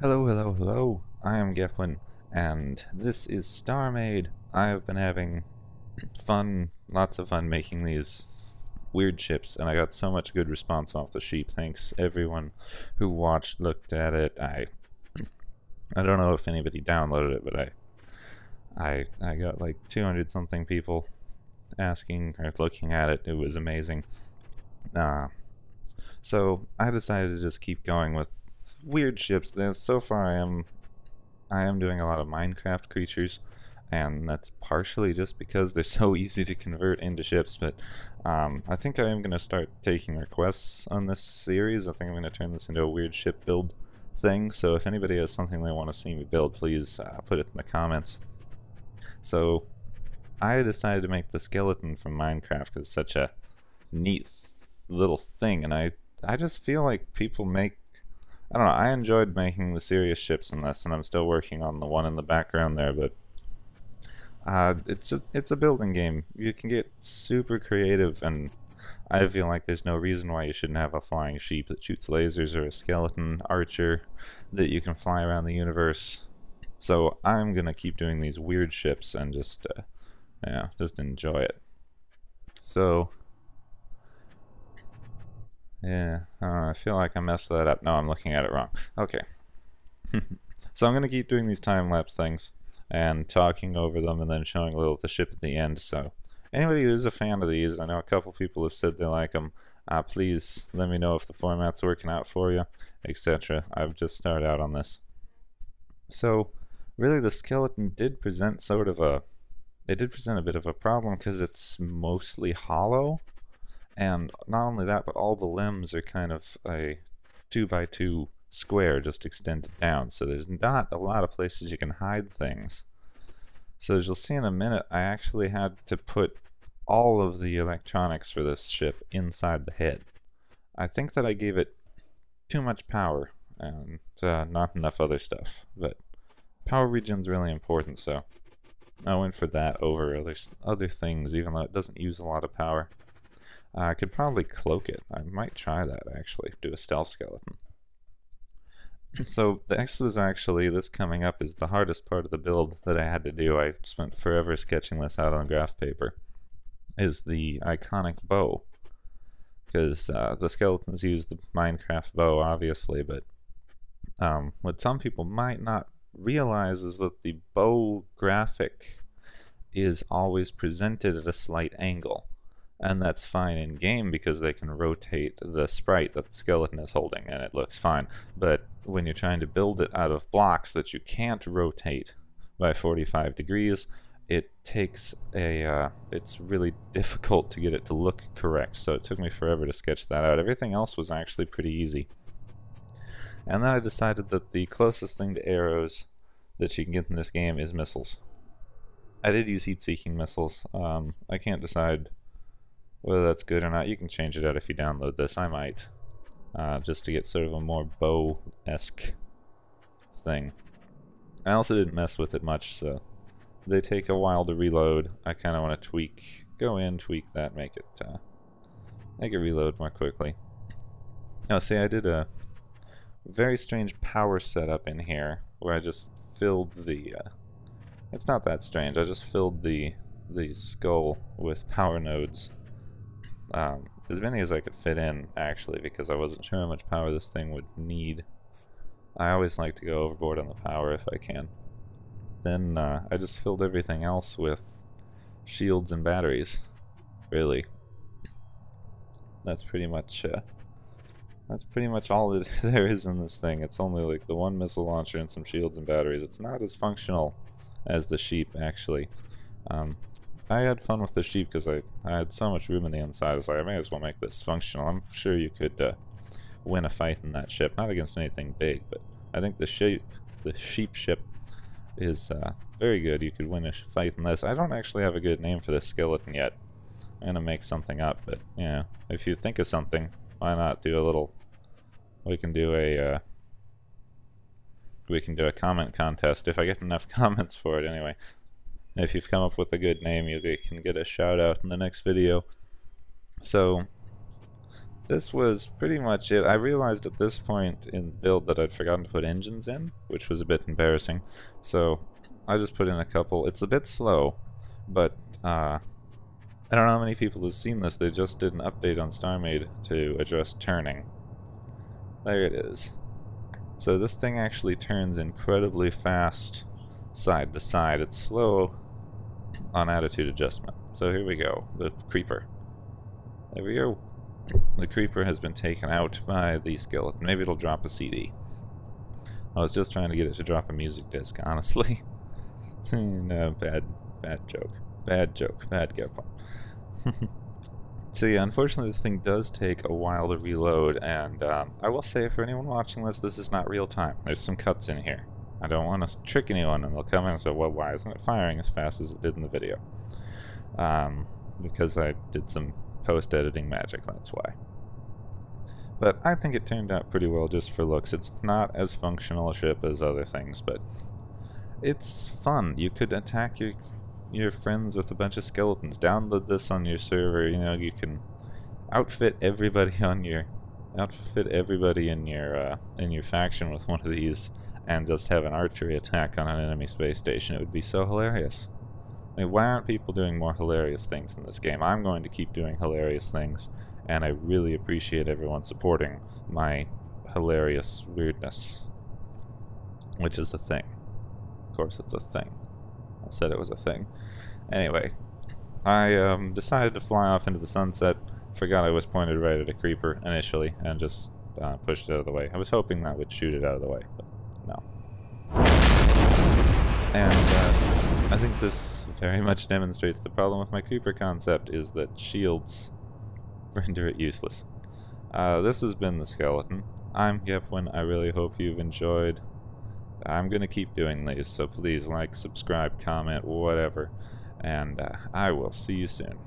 Hello, hello, hello. I am Gepwin, and this is StarMade. I have been having lots of fun making these weird ships, and I got so much good response off the sheep. Thanks everyone who watched, looked at it. I don't know if anybody downloaded it, but I got like 200 something people asking or looking at it. It was amazing. Uh, so I decided to just keep going with weird ships. So far I am doing a lot of Minecraft creatures, and that's partially just because they're so easy to convert into ships, but I think I am going to start taking requests on this series. I think I'm going to turn this into a weird ship build thing, so if anybody has something they want to see me build, please put it in the comments. So I decided to make the skeleton from Minecraft because it's such a neat little thing, and I just feel like people make, I don't know, I enjoyed making the serious ships in this, and I'm still working on the one in the background there, but it's a building game. You can get super creative, and I feel like there's no reason why you shouldn't have a flying sheep that shoots lasers, or a skeleton archer that you can fly around the universe. So I'm gonna keep doing these weird ships and just enjoy it. So yeah, I feel like I messed that up. No, I'm looking at it wrong. Okay. So I'm going to keep doing these time-lapse things and talking over them and then showing a little of the ship at the end. So anybody who's a fan of these, I know a couple people have said they like them, please let me know if the format's working out for you, etc. I've just started out on this. So really the skeleton did present a bit of a problem because it's mostly hollow. And not only that, but all the limbs are kind of a 2x2 square just extended down, so there's not a lot of places you can hide things. So as you'll see in a minute, I actually had to put all of the electronics for this ship inside the head. I think that I gave it too much power and not enough other stuff, but power regen's really important, so I went for that over other things, even though it doesn't use a lot of power. I could probably cloak it. I might try that, actually, do a stealth skeleton. So this coming up is the hardest part of the build that I had to do. I spent forever sketching this out on graph paper, is the iconic bow. Because the skeletons use the Minecraft bow, obviously, but what some people might not realize is that the bow graphic is always presented at a slight angle. And that's fine in game because they can rotate the sprite that the skeleton is holding and it looks fine. But when you're trying to build it out of blocks that you can't rotate by 45 degrees, it's really difficult to get it to look correct. So it took me forever to sketch that out. Everything else was actually pretty easy. And then I decided that the closest thing to arrows that you can get in this game is missiles. I did use heat-seeking missiles. I can't decide whether that's good or not. You can change it out if you download this. I might, just to get sort of a more bow-esque thing. I also didn't mess with it much, so they take a while to reload. I kind of want to go in, tweak that, make it reload more quickly. Now, see, I did a very strange power setup in here where I just filled the. It's not that strange. I just filled the skull with power nodes. As many as I could fit in, actually, because I wasn't sure how much power this thing would need. I always like to go overboard on the power if I can. Then I just filled everything else with shields and batteries. Really. That's pretty much all that there is in this thing. It's only like the one missile launcher and some shields and batteries. It's not as functional as the sheep, actually. I had fun with the sheep because I had so much room in the inside. I was like, I may as well make this functional. I'm sure you could win a fight in that ship. Not against anything big, but I think the sheep ship is very good. You could win a fight in this. I don't actually have a good name for this skeleton yet. I'm going to make something up, but yeah, if you think of something, why not do a little... We can do a comment contest if I get enough comments for it anyway. If you've come up with a good name, you can get a shout out in the next video. So this was pretty much it. I realized at this point in the build that I'd forgotten to put engines in, which was a bit embarrassing. So I just put in a couple. It's a bit slow, but I don't know how many people have seen this. They just did an update on StarMade to address turning. There it is. So this thing actually turns incredibly fast side to side. It's slow on attitude adjustment. So here we go, the creeper. There we go. The creeper has been taken out by the skeleton. Maybe it'll drop a CD. I was just trying to get it to drop a music disc, honestly. No, bad joke. Bad joke. Bad get one. So yeah, unfortunately this thing does take a while to reload, and I will say for anyone watching this is not real time. There's some cuts in here. I don't want to trick anyone and they'll come in and say, well, why isn't it firing as fast as it did in the video? Because I did some post-editing magic, that's why. But I think it turned out pretty well just for looks. It's not as functional a ship as other things, but it's fun. You could attack your friends with a bunch of skeletons. Download this on your server. You know, you can outfit everybody in your faction with one of these and just have an archery attack on an enemy space station. It would be so hilarious. I mean, why aren't people doing more hilarious things in this game? I'm going to keep doing hilarious things, and I really appreciate everyone supporting my hilarious weirdness, which is a thing. Of course it's a thing. I said it was a thing. Anyway, I decided to fly off into the sunset. Forgot I was pointed right at a creeper initially, and just pushed it out of the way. I was hoping that would shoot it out of the way, but no. And I think this very much demonstrates the problem with my creeper concept, is that shields render it useless. This has been the Skeleton. I'm Gepwin. I really hope you've enjoyed. I'm gonna keep doing these, so please like, subscribe, comment, whatever, and I will see you soon.